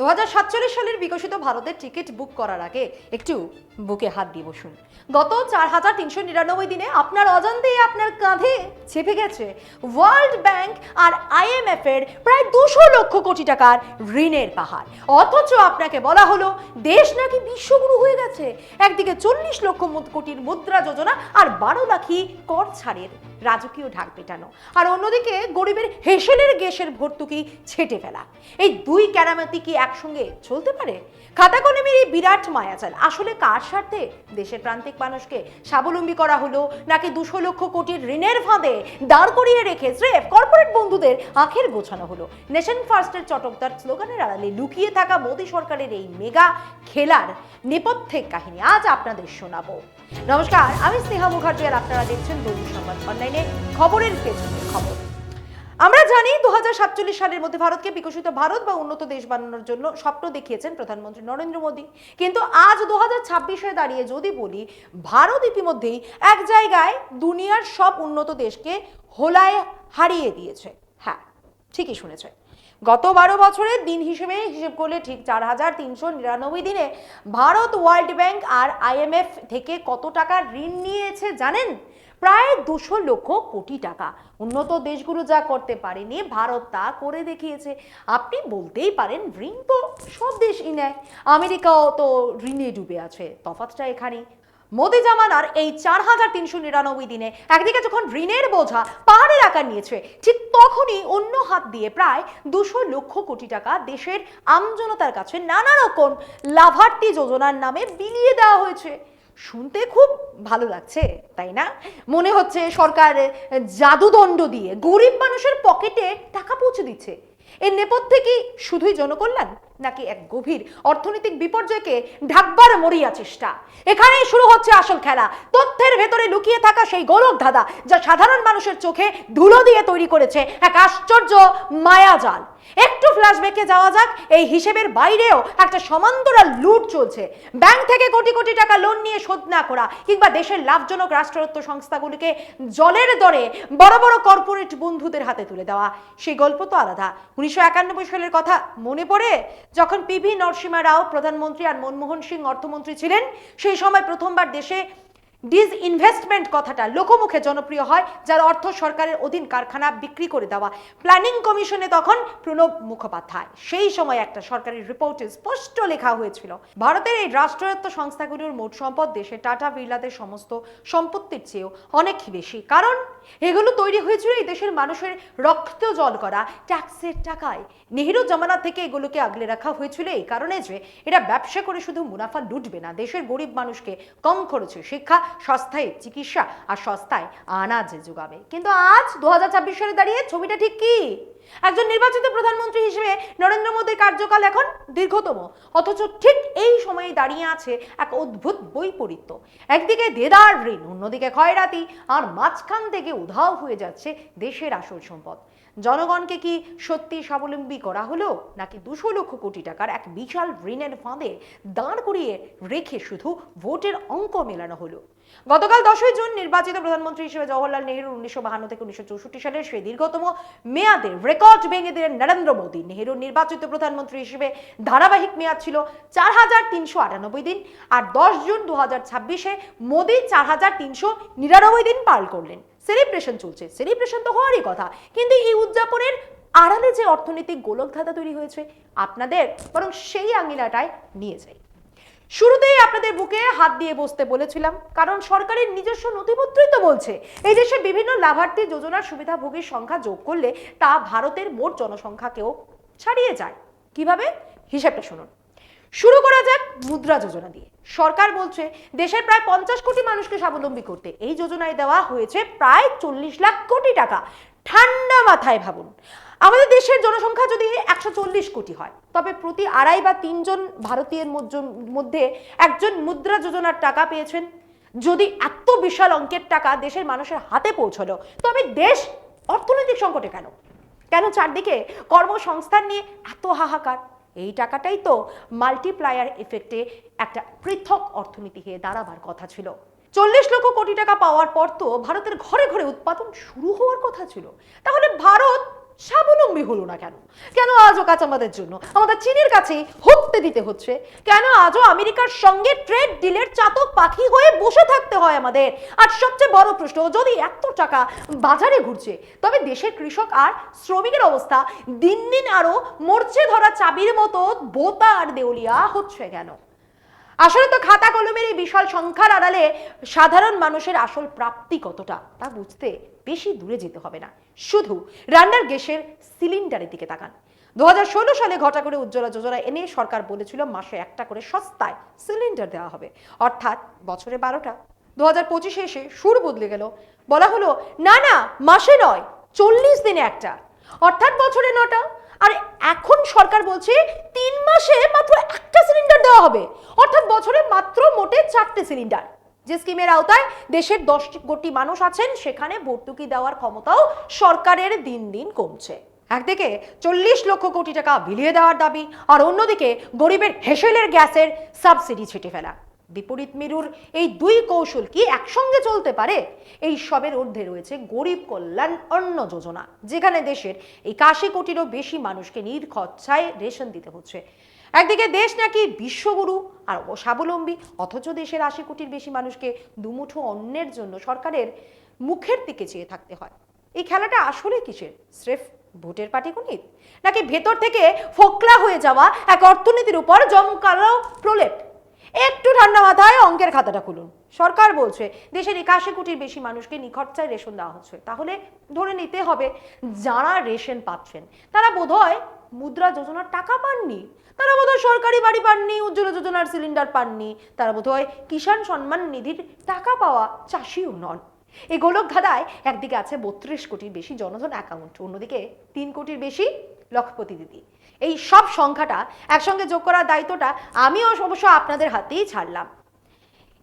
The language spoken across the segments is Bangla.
2047 সালের বিকশিত ভারতের টিকিট বুক করার আগে একটু বুকে হাত দিয়ে বসুন। গত 4399 দিনে আপনার অজান্তেই আপনার কাঁধে চেপে গেছে ওয়ার্ল্ড ব্যাংক আর IMF এর প্রায় 200 লক্ষ কোটি টাকার ঋণের পাহাড়। অথচ আপনাকে বলা হলো দেশ নাকি বিশ্বগুরু হয়ে গেছে। একদিকে 40 লক্ষ কোটির মুদ্রা যোজনা আর 12 লাখই কর ছাড়ের রাজকীয় ঢাক পেটানো, আর অন্যদিকে গরিবের হেসেলের গ্যাসের ভর্তুকি ছেটে ফেলা। এই দুই কেরামতি কি একসঙ্গে চলতে পারে? খাতা কলমের এই বিরাট মায়াজাল আসলে কার স্বার্থে? দেশের প্রান্তিক মানুষকে স্বাবলম্বী করা হলো নাকি 200 লক্ষ কোটির ঋণের ফাঁদে দাঁড় করিয়ে রেখে স্রেফ কর্পোরেট বন্ধুদের আখের গোছানো হলো? নেশন ফার্স্টের চটকদার স্লোগানের আড়ালে লুকিয়ে থাকা মোদী সরকারের এই মেগা খেলার নেপথ্যের কাহিনী আজ আপনাদের শোনাবো। নমস্কার, আমি স্নেহা মুখার্জি আর আপনারা দেখছেন দৈনিক সংবাদ অনলাইনে, খবরের পেছনের খবর। আমরা জানি 2047 সালের মধ্যে ভারতকে বিকশিত ভারত বা উন্নত দেশ বানানোর জন্য স্বপ্ন দেখিয়েছেন প্রধানমন্ত্রী নরেন্দ্র মোদী। কিন্তু আজ 2026-এ দাঁড়িয়ে যদি বলি, ভারত ইতিমধ্যেই এক জায়গায় দুনিয়ার সব উন্নত দেশকে হোলায় হারিয়ে দিয়েছে। হ্যাঁ, ঠিকই শুনেছে। গত 12 বছরের দিন হিসেব করলে ঠিক 4399 দিনে ভারত ওয়ার্ল্ড ব্যাংক আর IMF থেকে কত টাকা ঋণ নিয়েছে জানেন? প্রায় 200 লক্ষ কোটি টাকা। উন্নত দেশগুলো যা করতে পারেনি, ভারত তা করে দেখিয়েছে। আপনি বলতেই পারেন ঋণ তো সব দেশই নেয়, আমেরিকাও তো ঋণে ডুবে আছে। তফাৎটা এখানে মোদি জামানার এই 4399 দিনে একদিকে যখন ঋণের বোঝা পাহাড়ের আকার নিয়েছে, ঠিক তখনই অন্য হাত দিয়ে প্রায় 200 লক্ষ কোটি টাকা দেশের আমজনতার কাছে নানা রকম লাভার্থী যোজনার নামে বিলিয়ে দেওয়া হয়েছে। শুনতে খুব ভালো লাগছে, তাই না? মনে হচ্ছে সরকার জাদুদণ্ড দিয়ে গরিব মানুষের পকেটে টাকা পৌঁছে দিচ্ছে। এর নেপথ্যে কি শুধুই জনকল্যাণ, নাকি এক গভীর অর্থনৈতিক বিপর্যয়কে ঢাকবার মরিয়া চেষ্টা? এখানেই শুরু হচ্ছে আসল খেলা। তথ্যের ভেতরে লুকিয়ে থাকা সেই গোলক ধাঁধা যা সাধারণ মানুষের চোখে ধুলো দিয়ে তৈরি করেছে এক আশ্চর্য মায়াজাল। একটু ফ্ল্যাশব্যাকে যাওয়া যাক। এই হিসেবের বাইরেও একটা সমান্তরাল লুট চলছে। ব্যাংক থেকে কোটি কোটি টাকা লোন নিয়ে শোধ না করা, কিংবা দেশের লাভজনক রাষ্ট্রায়ত্ত সংস্থাগুলিকে জলের দরে বড় বড় কর্পোরেট বন্ধুদের হাতে তুলে দেওয়া। সেই গল্প তো আলাদা। 1991 সালের কথা মনে পড়ে, যখন PV নরসিমহা রাও প্রধানমন্ত্রী আর মনমোহন সিং অর্থমন্ত্রী ছিলেন। সেই সময় প্রথমবার দেশে ডিসইনভেস্টমেন্ট কথাটা লোকমুখে জনপ্রিয় হয়, যার অর্থ সরকারের অধীন কারখানা বিক্রি করে দেওয়া। প্ল্যানিং কমিশনে তখন প্রণব মুখোপাধ্যায়। সেই সময় একটা সরকারি রিপোর্টে স্পষ্ট লেখা হয়েছিল, ভারতের এই রাষ্ট্রায়ত্ত সংস্থাগুলোর মোট সম্পদ দেশে টাটা বিড়লাদের সমস্ত সম্পত্তির চেয়েও অনেক বেশি। কারণ এগুলো তৈরি হয়েছিল এই দেশের মানুষের রক্ত জল করা ট্যাক্সের টাকায়। নেহেরু জামানা থেকে এগুলোকে আগলে রাখা হয়েছিল এই কারণে যে এরা ব্যবসা করে শুধু মুনাফা লুটবে না, দেশের গরিব মানুষকে কম খরচে শিক্ষা, সস্তায় চিকিৎসা আর সস্তায় আনাজ যোগাবে। কিন্তু আজ 2026 সালে দাঁড়িয়ে ছবিটা ঠিক কি? একজন নির্বাচিত প্রধানমন্ত্রী হিসেবে নরেন্দ্র মোদীর কার্যকাল এখন দীর্ঘতম, অথচ ঠিক এই সময়ে দাঁড়িয়ে আছে এক অদ্ভুত বৈপরীত্য। একদিকে দেদার ঋণ, অন্যদিকে ক্ষয়রাতি, আর মাঝখান থেকে উধাও হয়ে যাচ্ছে দেশের আসল সম্পদ। জনগণকে কি সত্যি স্বাবলম্বী করা হলো, নাকি 200 লক্ষ কোটি টাকার এক বিশাল ঋণের ফাঁদে দাঁড় করিয়ে রেখে শুধু ভোটের অঙ্ক মেলানো হলো? গতকাল 10ই জুন নির্বাচিত প্রধানমন্ত্রী হিসেবে জওহরলাল নেহেরু 1952 থেকে 1964 সালের সেই দীর্ঘতম মেয়াদের রেকর্ড ভেঙে দিলেন নরেন্দ্র মোদী। নেহেরুর নির্বাচিত প্রধানমন্ত্রী হিসেবে ধারাবাহিক মেয়াদ ছিল 4398 দিন, আর 10 জুন 2026-এ মোদী 4399 দিন পার করলেন। সেলিব্রেশন চলছে, সেলিব্রেশন তো হওয়ারই কথা, কিন্তু এই উদযাপনের আড়ালে যে অর্থনৈতিক গোলকধাঁধা তৈরি হয়েছে, আপনাদের বরং সেই আঙিনাটায় নিয়ে যাই। শুরুতেই আপনাদের বুকে হাত দিয়ে বসতে বলেছিলাম, কারণ সরকারের নিজস্ব নথিপত্রই তো বলছে এই দেশে বিভিন্ন লাভার্থী যোজনার সুবিধাভোগীর সংখ্যা যোগ করলে তা ভারতের মোট জনসংখ্যাকেও ছাড়িয়ে যায়। কিভাবে? হিসেবটা শুনুন। শুরু করা যাক মুদ্রা যোজনা দিয়ে। সরকার বলছে দেশের প্রায় 50 কোটি মানুষকে স্বাবলম্বী করতে এই যোজনায় দেওয়া হয়েছে প্রায় 40 লাখ কোটি টাকা। ঠান্ডা মাথায় ভাবুন, আমাদের দেশের জনসংখ্যা যদি 140 কোটি হয়, তবে প্রতি 2.5 বা 3 জন ভারতীয়ের মধ্যে একজন মুদ্রা যোজনার টাকা পেয়েছেন। যদি এত বিশাল অঙ্কের টাকা দেশের মানুষের হাতে পৌঁছলো, তবে দেশ অর্থনৈতিক সংকটে কেন? কেন চারদিকে কর্মসংস্থান নিয়ে এত হাহাকার? এই টাকাটাই তো মাল্টিপ্লায়ার এফেক্টে একটা পৃথক অর্থনীতি হয়ে দাঁড়াবার কথা ছিল। 40 লক্ষ কোটি টাকা পাওয়ার পর তো ভারতের ঘরে ঘরে উৎপাদন শুরু হওয়ার কথা ছিল। তাহলে ভারত স্বাবলম্বী হলো না কেন? কেন আজও কাঁচামালের জন্য আমাদের চীনের কাছে হতে দিতে হচ্ছে? কেন আজও আমেরিকার সঙ্গে ট্রেড ডিলের চাতক পাখি হয়ে বসে থাকতে হয় আমাদের? আর সবচেয়ে বড় প্রশ্ন, যদি এত টাকা বাজারে ঘুরছে, তবে দেশের কৃষক আর শ্রমিকের অবস্থা দিন দিন আরো মরচে ধরা চাবির মতো বোতা আর দেউলিয়া হচ্ছে কেন? আসলে তো খাতা কলমের এই বিশাল সংখ্যার আড়ালে সাধারণ মানুষের আসল প্রাপ্তি কতটা তা বুঝতে বেশি দূরে যেতে হবে না, শুধু রান্নার গ্যাসের সিলিন্ডারের দিকে তাকান। 2016 সালে ঘটা করে উজ্জ্বলা যোজনা এনে সরকার বলেছিল মাসে একটা করে সস্তায় সিলিন্ডার দেওয়া হবে, অর্থাৎ বছরে 12টা। 2025 এসে সুর বদলে গেল, বলা হলো না না, মাসে নয়, 40 দিনে একটা, অর্থাৎ বছরে 9টা। আর এখন সরকার বলছে 3 মাসে মাত্র একটা সিলিন্ডার দেওয়া হবে, অর্থাৎ বছরে মাত্র মোটে 4টে সিলিন্ডার। যে স্কিমের আওতায় দেশের 10 কোটি মানুষ আছেন, সেখানে ভর্তুকি দেওয়ার ক্ষমতাও সরকারের দিন দিন কমছে। একদিকে 40 লক্ষ কোটি টাকা বিলিয়ে দেওয়ার দাবি, আর অন্যদিকে গরিবের হেসেলের গ্যাসের সাবসিডি ছেটে ফেলা। বিপরীত মেরুর এই দুই কৌশল কি একসঙ্গে চলতে পারে? এই সবের ঊর্ধ্বে রয়েছে গরিব কল্যাণ অন্ন যোজনা, যেখানে দেশের 81 কোটিরও বেশি মানুষকে নির্খরচায় রেশন দিতে হচ্ছে। একদিকে দেশ নাকি বিশ্বগুরু আর স্বাবলম্বী, অথচ দেশের 80 কোটির বেশি মানুষকে দুমুঠো অন্নের জন্য সরকারের মুখের দিকে চেয়ে থাকতে হয়। এই খেলাটা আসলে কিসের? স্রেফ ভোটের পাটিগণিত, নাকি ভেতর থেকে ফোকলা হয়ে যাওয়া এক অর্থনীতির উপর জমকালো প্রলেপ? একটু ঠান্ডা মাথায় অঙ্কের খাতাটা খুলুন। সরকার বলছে দেশের 81 কোটির বেশি মানুষকে নিখরচায় রেশন দেওয়া হচ্ছে, তাহলে ধরে নিতে হবে যারা রেশন পাচ্ছেন তারা বোধহয় মুদ্রা যোজনার টাকা পাননি, তারা বোধহয় সরকারি বাড়ি পাননি, উজ্জ্বলা যোজনার সিলিন্ডার পাননি, তারা বোধহয় কিষাণ সম্মান নিধির টাকা পাওয়া চাষিও নন। এই গোলক ধাঁধায় একদিকে আছে 32 কোটির বেশি জনধন অ্যাকাউন্ট, অন্যদিকে 3 কোটির বেশি লক্ষপতি দিদি। এই সব সংখ্যাটা একসঙ্গে যোগ করার দায়িত্বটা আমিও অবশ্য আপনাদের হাতেই ছাড়লাম।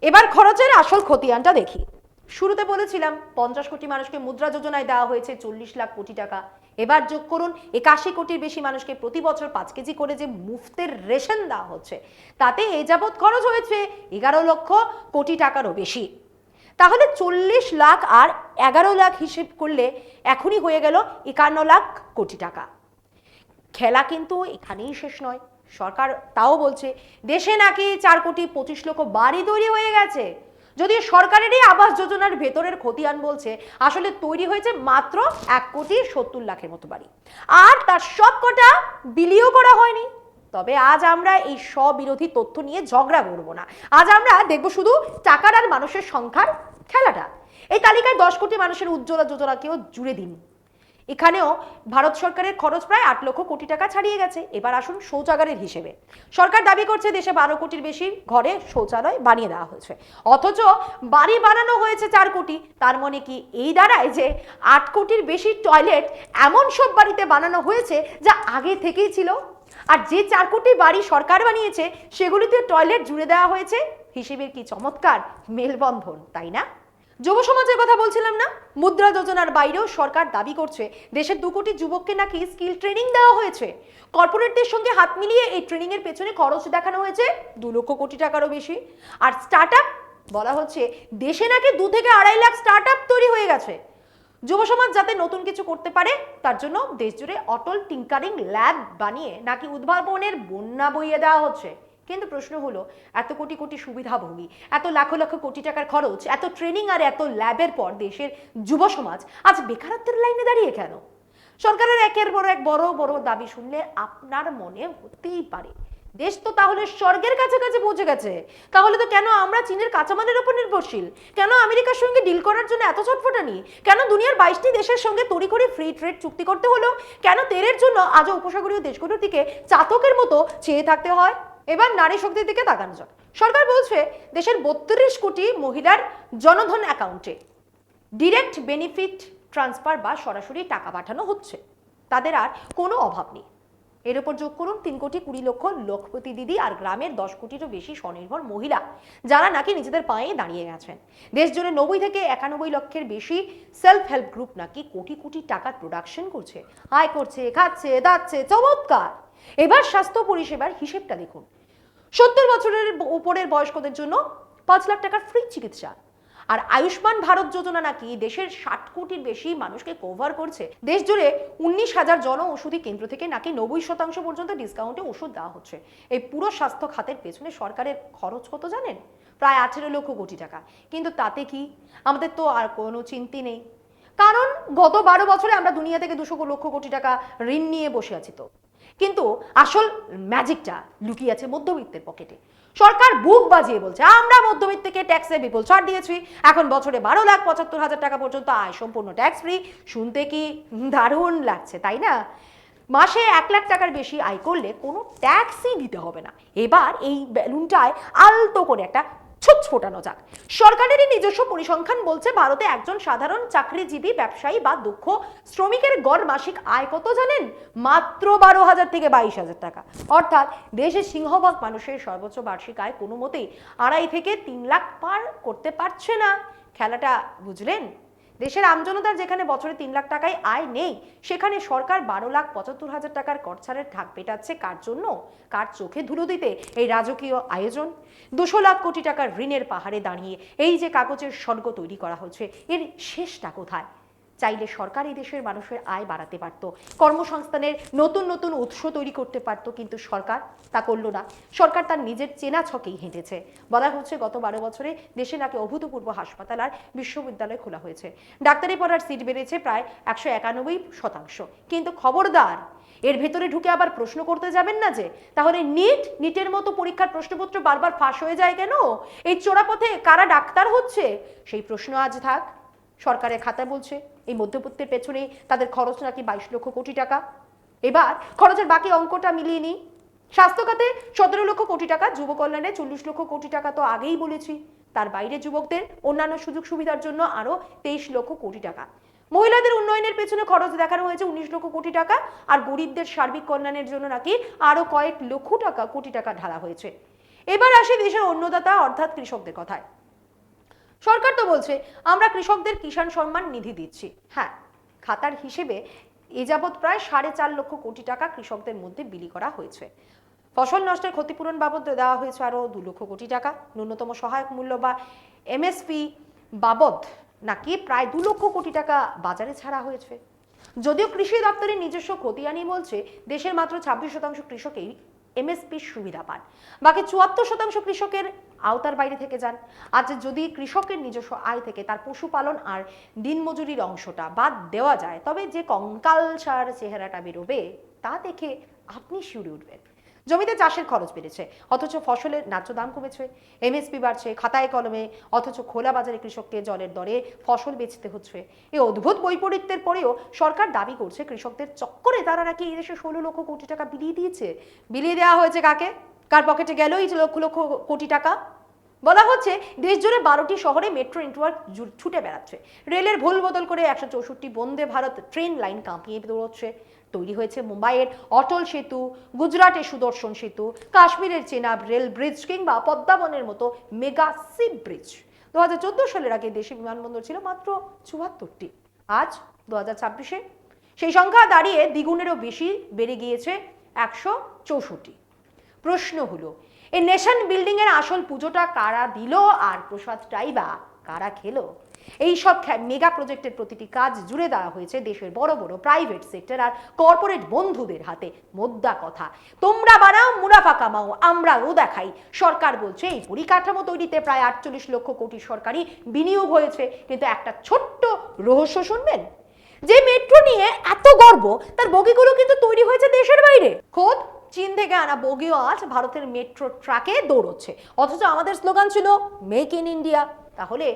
এবার খরচের আসল খতিয়ানটা দেখি। শুরুতে বলেছিলাম 50 কোটি মানুষকে মুদ্রা যোজনায় দেওয়া হয়েছে 40 লাখ কোটি টাকা। এবার যোগ করুন 81 কোটির বেশি মানুষকে প্রতি বছর 5 কেজি করে যে মুফতের রেশন দেওয়া হচ্ছে, তাতে এ যাবৎ খরচ হয়েছে 11 লক্ষ কোটি টাকারও বেশি। তাহলে 40 লাখ আর 11 লাখ হিসেব করলে এখনই হয়ে গেল 51 লাখ কোটি টাকা। খেলা কিন্তু এখানেই শেষ নয়। সরকার তাও বলছে দেশে নাকি 4 কোটি 25 লক্ষ বাড়ি তৈরি হয়ে গেছে, যদিও সরকারেরই আবাস যোজনার ভেতরের খতিয়ান বলছে আসলে তৈরি হয়েছে মাত্র 1 কোটি 70 লাখের মতো বাড়ি, আর তার সব কটা বিলিও করা হয়নি। তবে আজ আমরা এই স্ববিরোধী তথ্য নিয়ে ঝগড়া করব না, আজ আমরা দেখব শুধু টাকার আর মানুষের সংখ্যার খেলাটা। এই তালিকায় 10 কোটি মানুষের উজ্জ্বলা যোজনাকেও জুড়ে দিন। এখানেও ভারত সরকারের খরচ প্রায় 8 লক্ষ কোটি টাকা ছাড়িয়ে গেছে। এবার আসুন শৌচাগারের হিসেবে। সরকার দাবি করছে দেশে 12 কোটির বেশি ঘরে শৌচালয় বানিয়ে দেওয়া হয়েছে, অথচ বাড়ি বানানো হয়েছে 4 কোটি। তার মানে কি এই দাঁড়ায় যে 8 কোটির বেশি টয়লেট এমন সব বাড়িতে বানানো হয়েছে যা আগে থেকেই ছিল, আর যে 4 কোটি বাড়ি সরকার বানিয়েছে সেগুলিতে টয়লেট জুড়ে দেওয়া হয়েছে। হিসেবের কি চমৎকার মেলবন্ধন, তাই না? যুব সমাজের কথা বলছিলাম না, মুদ্রা যোজনার বাইরেও সরকার দাবি করছে দেশের 2 কোটি যুবককে নাকি স্কিল ট্রেনিং দেওয়া হয়েছে। কর্পোরেটদের সঙ্গে হাত মিলিয়ে এই ট্রেনিং এর পেছনে খরচ দেখানো হয়েছে 2 লক্ষ কোটি টাকারও বেশি। আর স্টার্টআপ বলা হচ্ছে দেশে নাকি 2 থেকে 2.5 লাখ স্টার্টআপ তৈরি হয়ে গেছে। যুব সমাজ যাতে নতুন কিছু করতে পারে তার জন্য দেশ জুড়ে অটল টিঙ্কারিং ল্যাব বানিয়ে নাকি উদ্ভাবনের বন্যা বইয়ে দেওয়া হচ্ছে। কিন্তু প্রশ্ন হলো, এত কোটি কোটি সুবিধাভোগী, এত লাখ লাখ কোটি টাকার খরচ, এত ট্রেনিং আর এত ল্যাবের পর দেশের যুব সমাজ আজ বেকারত্বের লাইনে দাঁড়িয়ে কেন? সরকারের একের পর এক বড় বড় দাবি শুনলে আপনার মনে হতেই পারে দেশ তো তাহলে স্বর্গের কাছাকাছি পৌঁছে গেছে। তাহলে তো কেন আমরা চীনের কাঁচামালের উপর নির্ভরশীল? কেন আমেরিকার সঙ্গে ডিল করার জন্য এত ছটফটানি? কেন দুনিয়ার 22টি দেশের সঙ্গে তড়িঘড়ি ফ্রি ট্রেড চুক্তি করতে হলো? কেন তেলের জন্য আজও উপসাগরীয় দেশগুলোর দিকে চাতকের মতো চেয়ে থাকতে হয়? এবার নারী শক্তির দিকে তাকানো যাক। সরকার বলছে দেশের 32 কোটি মহিলার জনধন অ্যাকাউন্টে ডিরেক্ট বেনিফিট ট্রান্সফার বা সরাসরি টাকা পাঠানো হচ্ছে, তাদের আর কোনো অভাব নেই। এর উপর যোগ করুন 3 কোটি 20 লক্ষ লক্ষপতি দিদি আর গ্রামের 10 কোটিরও বেশি স্বনির্ভর মহিলা, যারা নাকি নিজেদের পায়ে দাঁড়িয়ে গেছেন। দেশ জুড়ে 90 থেকে 91 লক্ষের বেশি সেলফ হেল্প গ্রুপ নাকি কোটি কোটি টাকার প্রোডাকশন করছে, আয় করছে, খাচ্ছে, দাচ্ছে, চমৎকার। এবার স্বাস্থ্য পরিষেবার হিসেবটা দেখুন। 70 বছরের উপরের বয়স্কদের জন্য 5 লাখ টাকার ফ্রি চিকিৎসা, আর আয়ুষ্মান ভারত যোজনা নাকি দেশের 60 কোটির বেশি মানুষকে কভার করছে। দেশ জুড়ে 19,000 জন ওষুধি কেন্দ্র থেকে নাকি 90% পর্যন্ত ডিসকাউন্টে ওষুধ দেওয়া হচ্ছে। এই পুরো স্বাস্থ্য খাতের পেছনে সরকারের খরচ কত জানেন? প্রায় 18 লক্ষ কোটি টাকা। কিন্তু তাতে কি আমাদের তো আর কোনো চিন্তা নেই, কারণ গত 12 বছরে আমরা দুনিয়া থেকে 200 লক্ষ কোটি টাকা ঋণ নিয়ে বসে আছি। তো কিন্তু আসল ম্যাজিকটা লুকিয়ে আছে মধ্যবিত্তের পকেটে। সরকার বুক বাজিয়ে বলছে আমরা মধ্যবিত্তকে ট্যাক্সে বিপুল ছাড় দিয়েছি, এখন বছরে 12,75,000 টাকা পর্যন্ত আয় সম্পূর্ণ ট্যাক্স ফ্রি। শুনতে কি দারুণ লাগছে, তাই না? মাসে 1 লাখ টাকার বেশি আয় করলে কোনো ট্যাক্সই দিতে হবে না। এবার এই বেলুনটায় আলতো করে একটা ছুঁচ ফোটানো যাক। সরকারেরই নিজস্ব পরিসংখ্যান বলছে ভারতে একজন সাধারণ চাকরিজীবী, ব্যবসায়ী বা দক্ষ শ্রমিকের গড় মাসিক আয় কত জানেন? মাত্র 12,000 থেকে 22,000 টাকা। অর্থাৎ দেশের সিংহভাগ মানুষের সর্বোচ্চ বার্ষিক আয় কোনো মতেই 2.5 থেকে 3 লাখ পার করতে পারছে না। খেলাটা বুঝলেন? দেশের আমজনতার যেখানে বছরে 3 লাখ টাকায় আয় নেই, সেখানে সরকার 12,75,000 টাকার কর ছাড়ের ঢাক পেটাচ্ছে কার জন্য? কার চোখে ধুলো দিতে এই রাজকীয় আয়োজন? 200 লাখ কোটি টাকার ঋণের পাহাড়ে দাঁড়িয়ে এই যে কাগজের স্বর্গ তৈরি করা হচ্ছে, এর শেষটা কোথায়? চাইলে সরকার এই দেশের মানুষের আয় বাড়াতে পারত, কর্মসংস্থানের নতুন নতুন উৎস তৈরি করতে পারত, কিন্তু সরকার তা করলো না। সরকার তার নিজের চেনা ছকেই হেঁটেছে। বলা হচ্ছে গত 12 বছরে দেশে নাকি অভূতপূর্ব হাসপাতাল আর বিশ্ববিদ্যালয় খোলা হয়েছে, ডাক্তারি পড়ার সিট বেড়েছে প্রায় 191%। কিন্তু খবরদার, এর ভেতরে ঢুকে আবার প্রশ্ন করতে যাবেন না যে তাহলে নিটের মতো পরীক্ষার প্রশ্নপত্র বারবার ফাঁস হয়ে যায় কেন? এই চোরাপথে কারা ডাক্তার হচ্ছে? সেই প্রশ্ন আজ থাক। সরকারের খাতা বলছে এই মধ্যবিত্তের পেছনে তাদের খরচ নাকি 22 লক্ষ কোটি টাকা। এবার খরচের বাকি অঙ্কটা মিলিয়ে নিই। স্বাস্থ্য খাতে 17 লক্ষ কোটি টাকা, যুব কল্যাণে 40 লক্ষ কোটি টাকা তো আগেই বলেছি। তার বাইরে যুবকদের অন্যান্য সুযোগ সুবিধার জন্য আরো 23 লক্ষ কোটি টাকা। মহিলাদের উন্নয়নের পেছনে খরচ দেখানো হয়েছে 19 লক্ষ কোটি টাকা, আর গরিবদের সার্বিক কল্যাণের জন্য নাকি আরো কয়েক লক্ষ কোটি টাকা ঢালা হয়েছে। এবার আসি দেশের অন্নদাতা অর্থাৎ কৃষকদের কথায়। সরকার তো বলছে আমরা কৃষকদের কিষাণ সম্মান নিধি দিচ্ছি। হ্যাঁ, খাতার হিসেবে এ যাবৎ প্রায় 4.5 লক্ষ কোটি টাকা কৃষকদের মধ্যে বিলি করা হয়েছে। ফসল নষ্টের ক্ষতিপূরণ বাবদ দেওয়া হয়েছে আরো 2 লক্ষ কোটি টাকা। ন্যূনতম সহায়ক মূল্য বা এমএসপি বাবদ নাকি প্রায় 2 লক্ষ কোটি টাকা বাজারে ছাড়া হয়েছে। যদিও কৃষি দপ্তরের নিজস্ব খতিয়ানি বলছে দেশের মাত্র 26% কৃষকই এমএসপির সুবিধা পান, বাকি 74% কৃষকের আওতার বাইরে থেকে যান। আজ যদি কৃষকের নিজস্ব আয় থেকে তার পশুপালন আর দিনমজুরির অংশটা বাদ দেওয়া যায়, তবে যে কঙ্কালসার চেহারাটা বেরোবে তা দেখে আপনি শিউরে উঠবেন। জমিতে চাষের খরচ বেড়েছে অথচ ফসলের ন্যায্য দাম কমেছে, এমএসপি বাড়ছে খাতায় কলমে অথচ খোলা বাজারে কৃষককে জলের দরে ফসল বেচতে হচ্ছে। এই অদ্ভুত বৈপরীত্যের পরেও সরকার দাবি করছে কৃষকদের চক্করে তারা নাকি এই দেশে 16 লক্ষ কোটি টাকা বিলিয়ে দিয়েছে। বিলিয়ে দেওয়া হয়েছে কাকে? কার পকেটে গেল এই লক্ষ লক্ষ কোটি টাকা? বলা হচ্ছে দেশ জুড়ে 12টি শহরে মেট্রো নেটওয়ার্ক ছুটে বেড়াচ্ছে, রেলের ভুল বদল করে 164টি বন্দে ভারত ট্রেন লাইন কাঁপিয়ে দৌড়চ্ছে। তৈরি হয়েছে মুম্বাইয়ের অটল সেতু, গুজরাটের সুদর্শন সেতু, কাশ্মীরের চেনাব রেল ব্রিজ কিংবা পদ্মাবনের মতো মেগা সি ব্রিজ। 2014 সালের আগে দেশে বিমানবন্দর ছিল মাত্র 74টি। আজ 2026-এ সেই সংখ্যা দাঁড়িয়ে দ্বিগুণেরও বেশি বেড়ে গিয়েছে 164। প্রশ্ন হলো এই নেশন বিল্ডিং এর আসল পুজোটা কারা দিল আর প্রসাদটাই বা কারা খেলো? এই সব মেগা প্রজেক্টের প্রতিটি কাজ জুড়ে দেওয়া হয়েছে দেশের বড় বড় প্রাইভেট সেক্টর আর কর্পোরেট বন্ধুদের হাতে। মোদ্দা কথা, তোমরা বানাও মুনাফা কামাও, আমরাও দেখাই। সরকার বলছে এই পরিকাঠামো তৈরিতে প্রায় 48 লক্ষ কোটি সরকারি বিনিয়োগ হয়েছে, কিন্তু একটা ছোট্ট রহস্য শুনবেন। যে মেট্রো নিয়ে এত গর্ব, তার বগিগুলো কিন্তু তৈরি হয়েছে দেশের বাইরে। খোদ চীন থেকে আনা বগিও আজ ভারতের মেট্রো ট্রাকে দৌড়চ্ছে, অথচ আমাদের স্লোগান ছিল মেক ইন ইন্ডিয়া। তাহলে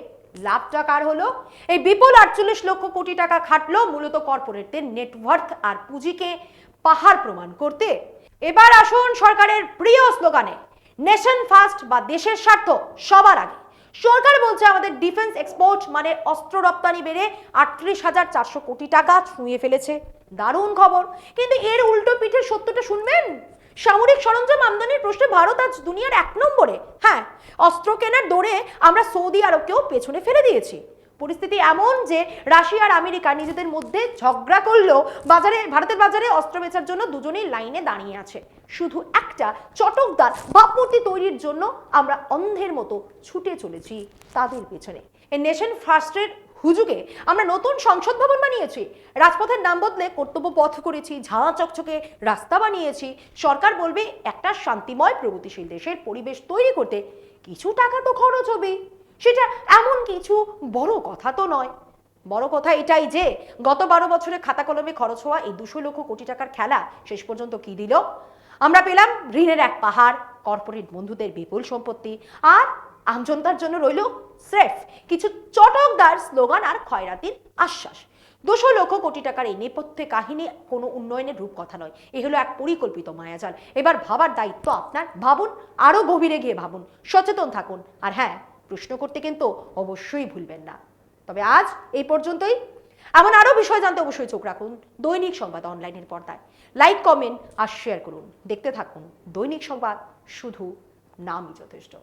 লাভটা কার হলো? এই বিপুল 48 লক্ষ কোটি টাকা খাটলো মূলত কর্পোরেটদের নেটওয়ার্ক আর পুঁজিকে পাহাড় প্রমাণ করতে। এবার আসুন সরকারের প্রিয় স্লোগানে, নেশন ফার্স্ট বা দেশের স্বার্থ সবার আগে। সরকার বলছে আমাদের ডিফেন্স এক্সপোর্ট মানে অস্ত্র রপ্তানি বেড়ে 38,400 কোটি টাকা ছুঁয়ে ফেলেছে। দারুণ খবর, কিন্তু এর উল্টো পিঠের সত্যটা শুনবেন। সামরিক সরঞ্জাম আমদানির প্রশ্নে ভারত আজ দুনিয়ার 1 নম্বরে। হ্যাঁ, অস্ত্র কেনার দৌড়ে আমরা সৌদি আরবকেও পেছনে ফেলে দিয়েছি। পরিস্থিতি এমন যে রাশিয়া আর আমেরিকা নিজেদের মধ্যে ঝগড়া করলেও ভারতের বাজারে অস্ত্র বেচার জন্য দুজনেই লাইনে দাঁড়িয়ে আছে। শুধু একটা চটকদার ভাবমূর্তি তৈরির জন্য আমরা অন্ধের মতো ছুটে চলেছি তাদের পেছনে। এই নেশন ফার্স্টের হুজুগে আমরা নতুন সংসদ ভবন বানিয়েছি, রাজপথের নাম বদলে কর্তব্য পথ করেছি, ঝাঁ চকচকে রাস্তা বানিয়েছি। সরকার বলবে একটা শান্তিময় প্রগতিশীল দেশের পরিবেশ তৈরি করতে কিছু টাকা তো খরচ হবে, সেটা এমন কিছু বড় কথা তো নয়। বড় কথা এটাই যে গত 12 বছরে খাতা কলমে খরচ হওয়া এই 200 লক্ষ কোটি টাকার খেলা শেষ পর্যন্ত কি দিল? আমরা পেলাম ঋণের এক পাহাড়, কর্পোরেট বন্ধুদের বিপুল সম্পত্তি, আর আমজনতার জন্য রইল স্রেফ কিছু চটকদার স্লোগান আর খয়রাতির আশ্বাস। 200 লক্ষ কোটি টাকার এই নেপথ্যে কাহিনী কোনো উন্নয়নের রূপকথা নয়, এ হলো এক পরিকল্পিত মায়াজাল। এবার ভাবার দায়িত্ব আপনার, ভাবুন, আরো গভীরে গিয়ে ভাবুন, সচেতন থাকুন, আর হ্যাঁ, প্রশ্ন করতে কিন্তু অবশ্যই ভুলবেন না। তবে আজ এই পর্যন্তই। এমন আরো বিষয় জানতে অবশ্যই চোখ রাখুন দৈনিক সংবাদ অনলাইনের পর্দায়। লাইক, কমেন্ট আর শেয়ার করুন। দেখতে থাকুন দৈনিক সংবাদ, শুধু নামই যথেষ্ট।